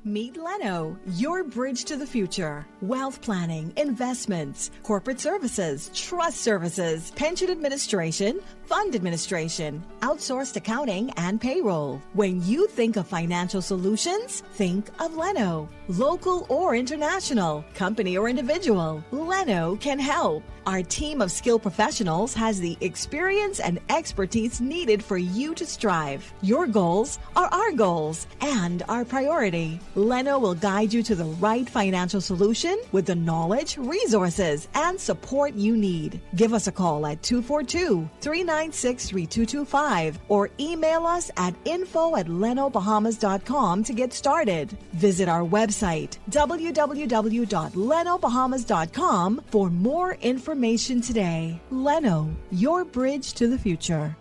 Speaker 15: Meet Leno, your bridge to the future. Wealth planning, investments, corporate services, trust services, pension administration, fund administration, outsourced accounting, and payroll. When you think of financial solutions, think of Leno. Local or international, company or individual, Leno can help. Our team of skilled professionals has the experience and expertise needed for you to strive. Your goals are our goals and our priority. Leno will guide you to the right financial solution with the knowledge, resources, and support you need. Give us a call at 242-396-3225 or email us at info@lenobahamas.com to get started. Visit our website, www.lenobahamas.com, for more information today. Leno, your bridge to the future.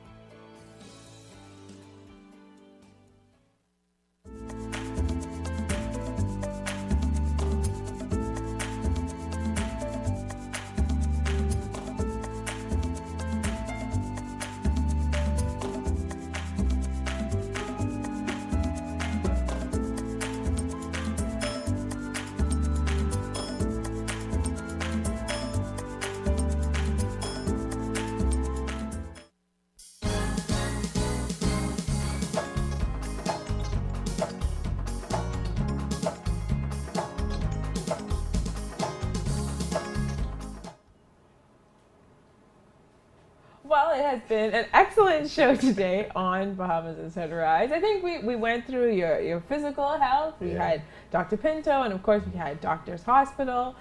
Speaker 1: Well, it has been an excellent show today on Bahamas at Sunrise. I think we went through your physical health. We had Dr. Pinto, and of course we had Doctors Hospital.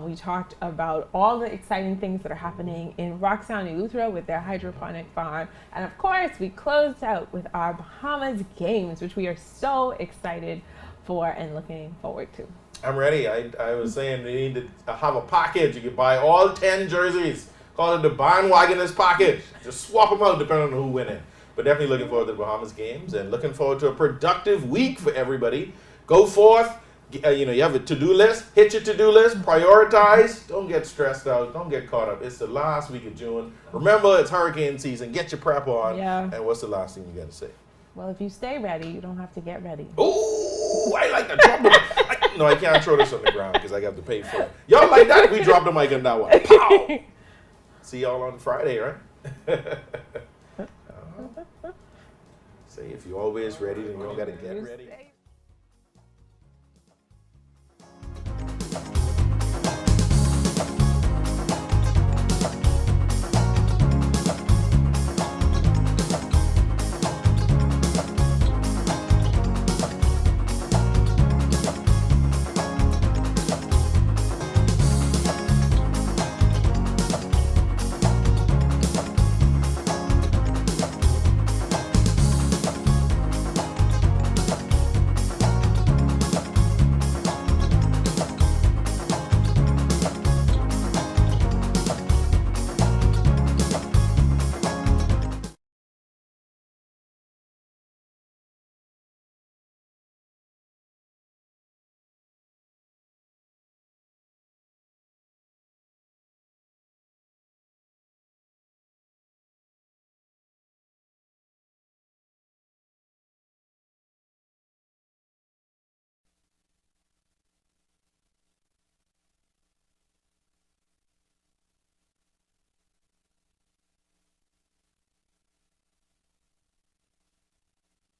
Speaker 1: We talked about all the exciting things that are happening in Roxtown, Eleutheros with their hydroponic farm. And of course we closed out with our Bahamas Games, which we are so excited for and looking forward to.
Speaker 2: I'm ready. I was saying they need to have a package. You can buy all 10 jerseys. Call it the bandwagoners package. Just swap them out depending on who winning. But definitely looking forward to the Bahamas games and looking forward to a productive week for everybody. Go forth. You have a to-do list. Hit your to-do list. Prioritize. Don't get stressed out. Don't get caught up. It's the last week of June. Remember, it's hurricane season. Get your prep on.
Speaker 1: Yeah.
Speaker 2: And what's the last thing you got to say?
Speaker 1: Well, if you stay ready, you don't have to get ready.
Speaker 2: Ooh, I like to drop the mic. No, I can't throw this on the ground because I got to pay for it. Y'all like that? We drop the mic on that one. Pow! See y'all on Friday, right? Say if you're always ready, then you don't got to get ready.